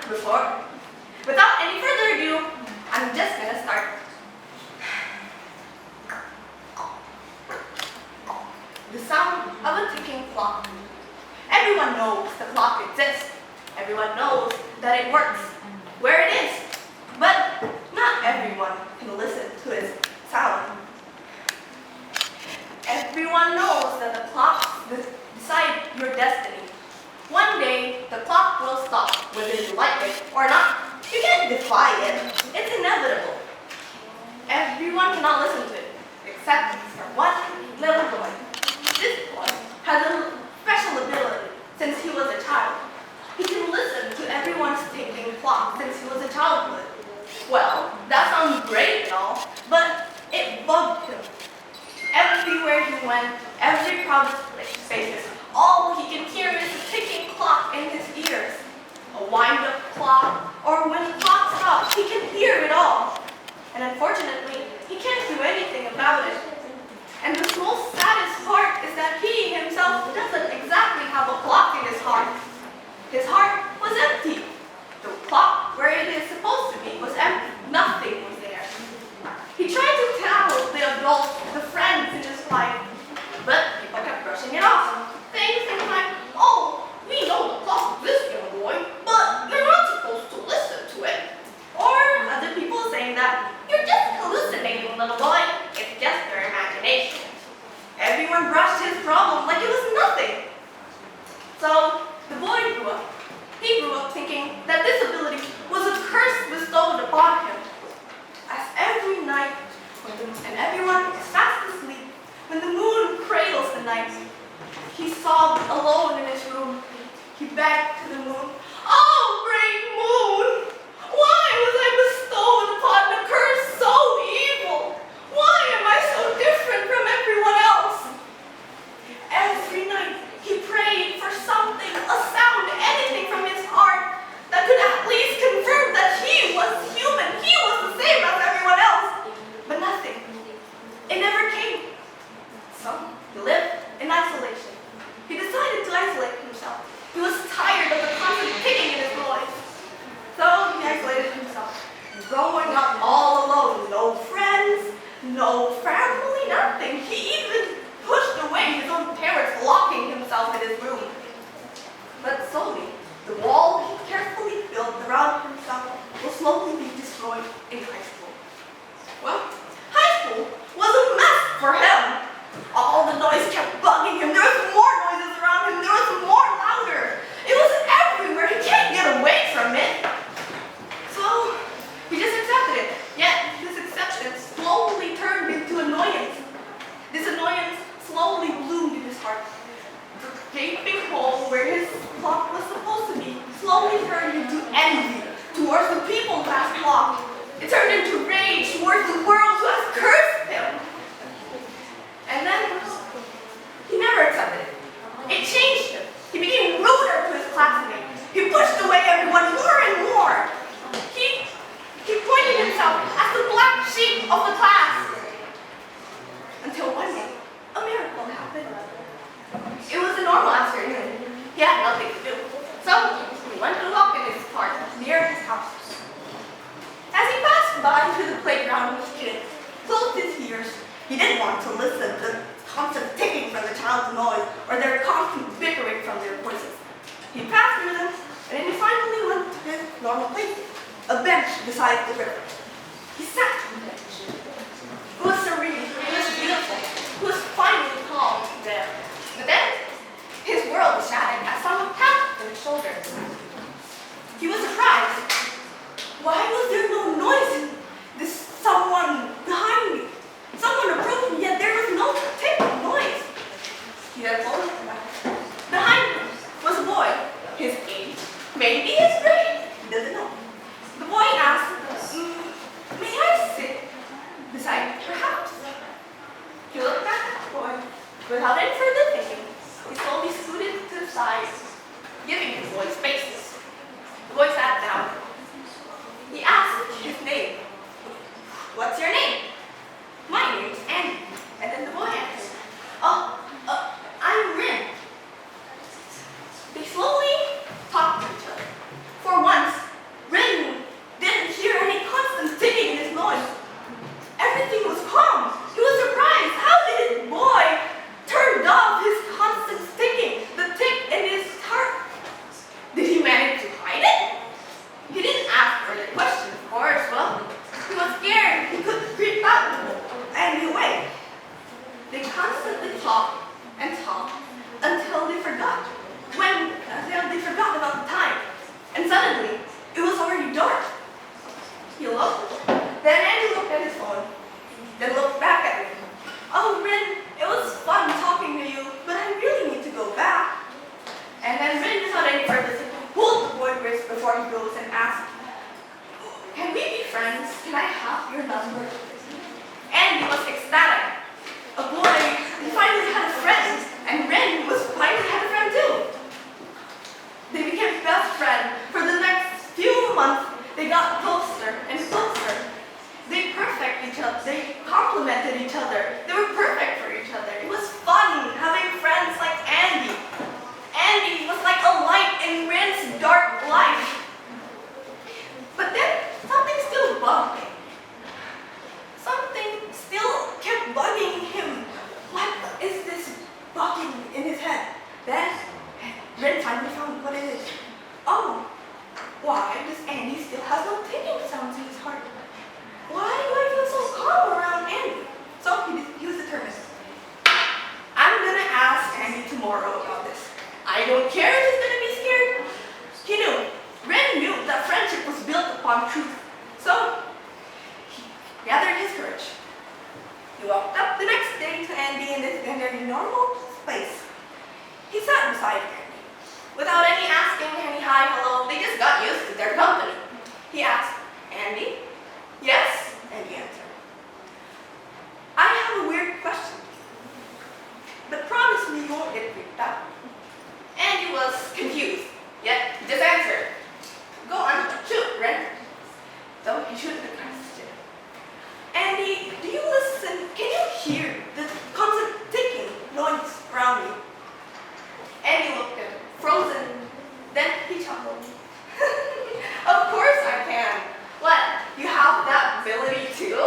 Without any further ado, I'm just gonna start. The sound of a ticking clock. Everyone knows the clock exists. Everyone knows that it works, where it is. But not everyone can listen to its sound. Everyone knows that the clock decides your destiny. One day, the clock will stop, whether you like it or not. You can't defy it. It's inevitable. Everyone cannot listen to it, except for one little boy. This boy has a special ability since he was a child. He can listen to everyone's ticking clock since he was a childhood. Well, that sounds great and all, but it bugged him. Everywhere he went, every crowd spaces, all he can hear is the ticking clock in his ears. A wind-up clock, or when the clock stops, he can hear it all. And unfortunately, he can't do anything about it. And the most saddest part is that he himself doesn't exactly have a clock in his heart. His heart was empty. The clock where it is supposed to be was empty. Nothing was there. He tried to tell the adults, the friends in his life, but people kept brushing it off. Saying things like, "Oh, we know the clock exists, young boy, but you're not supposed to listen to it." Or other people saying that, "You're just hallucinating, little boy. It's just your imagination." Everyone brushed his problem like it was nothing. So the boy grew up. He grew up thinking that this ability was a curse bestowed upon him. As every night, and everyone is fast asleep, when the moon cradles the night, he sobbed alone in his room. He begged to the moon, "Oh, great moon, why was I bestowed upon a curse so evil? Why am I so different from everyone else?" Every night he prayed for something, a sound, anything from his heart that could at least confirm that he was human, he was the same as everyone else. But nothing. It never came. So he lived in isolation. He decided to isolate himself. He was tired of the constant ticking in his voice. So he isolated himself. Growing up all alone, no friends, no family, nothing. He even pushed away his own parents, locking himself in his room. But slowly, the wall he carefully built around himself will slowly be destroyed in high school. Well, high school was a mess for him. All the noise kept bugging him. There was more noises around him. There was more louder. It was everywhere. He can't get away from it. So he just accepted it. Yet this acceptance slowly turned into annoyance. This annoyance slowly bloomed in his heart. The gaping hole where his clock was supposed to be slowly turned into envy towards the people who has clock. It turned into rage towards the world who has cursed him. And then he never accepted it. It changed him. He became ruder to his classmates. He pushed away everyone more and more. He pointed himself as the black sheep of the class. Until one day, a miracle happened. It was a normal afternoon. He had nothing to do. So he went to walk in his park near his house. As he passed by to the playground with kids, closed his ears. He didn't want to listen to the constant ticking from the child's noise or their constant bickering from their voices. He passed through them, and then he finally went to his normal place, a bench beside the river. He sat on the bench. It was serene, it was beautiful, it was finally calm there. But then, his world was shattered as someone tapped on his shoulder. He was surprised. Why was there no noise? This someone behind me. Someone approached me, yet there was no ticking noise. He had followed back. Behind him was a boy. His age, maybe his grade, he doesn't know. The boy asked, "May I sit beside you, perhaps?" He looked at the boy. Without any further thinking, he slowly scooted to the side, giving the boy space. asked, "Can we be friends? Can I have your number?" Andy was ecstatic. A boy, he finally had a friend, and Ren was finally had a friend too. They became best friends. For the next few months, they got closer and closer. They perfect each other. They complimented each other. They were perfect for each other. It was fun having friends like Andy. Andy was like a light in Ren's dark life. But then something still bugged him. Something still kept bugging him. What is this bugging in his head? Then Ren finally found what it is. Oh, why does Andy still have no ticking sounds in his heart? Why do I feel so calm around Andy? So he was determined. I'm gonna ask Andy tomorrow about this. I don't care if he's gonna be scared. He knew. Ren knew that friendship was built upon truth. So he gathered his courage. He walked up the next day to Andy in their normal space. He sat beside Andy. Without any asking, any hi, hello, they just got used to their company. He asked, "Andy?" "Yes," Andy answered. "I have a weird question, but promise me you won't get freaked out." Andy was confused, yet he just answered, "Go on, shoot, Ren." So he shooted the question. "Andy, do you listen? Can you hear the constant ticking noise around you?" Andy looked at him, frozen. Then he chuckled. "Of course I can. What, you have that ability too?"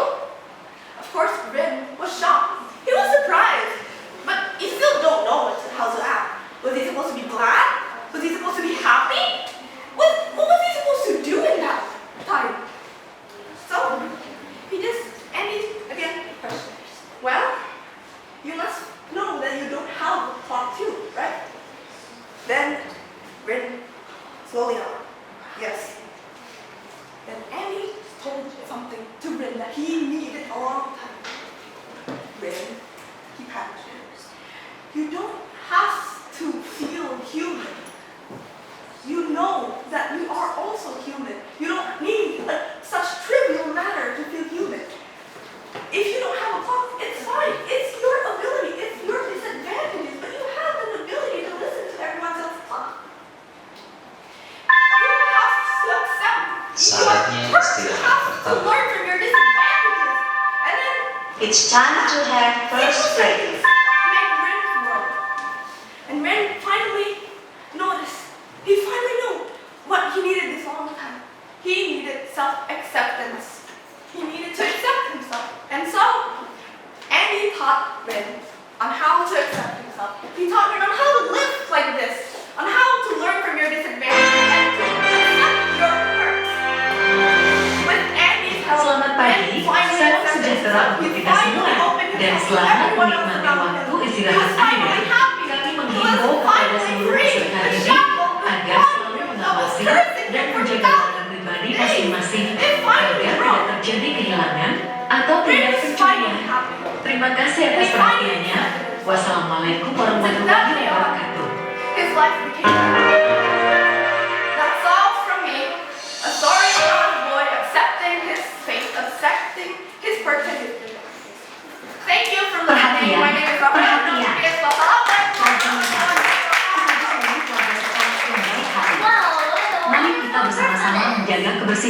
Of course, Ren was shocked. He was surprised, but he still don't know how to act. Was he supposed to be glad? Was he supposed to be happy? What was he supposed to do in that time? So Andy again questioned. "Well, you must know that you don't have a clock too, right?" Then Ren slowly nodded. "Yes." Then Andy told something to Ren that he needed a long time. "Ren," he patted him, "you don't have to feel human. You know that we are also human. You don't need such trivial matter to feel human. If you don't have a clock, it's fine. It's your ability. It's your disadvantages. But you have an ability to listen to everyone else's clock. You have to accept. Saatnya You istirahat have to pertama. learn from your disadvantages. And then It's time to have first break. make Ren grow. And Ren finally noticed. He finally knew what he needed this long time. He needed self-acceptance. He needed to accept himself. And so, Andy taught Ren on how to accept himself. He taught Ren on how to live like this, on how to learn from your disadvantages and to accept your quirks. With Andy's help, Selamat pagi, Ren finally salam accepted sejahtera himself. untuk He kita finally semua. opened Dan himself to selamat everyone else menikmati around waktu him. He istirahat was Anda. finally happy. Kami He was menghimbau kepada finally seluruh free. peserta The didik shackles, the agar bondage selalu that was mengawasi cursing dan him for menjaga thousands data pribadi of days. masing-masing It finally agar broke. tidak terjadi kehilangan atau Ren tindak was pencurian. finally happy. Terima kasih And atas he finally perhatiannya. accepted himself. Wassalamualaikum warahmatullahi wabarakatuh. His life became That's all from me. A sorry young boy accepting his fate, accepting his purchase. Thank you for listening. My name is Rafeyla. Mari kita bersama-sama menjaga kebersihan.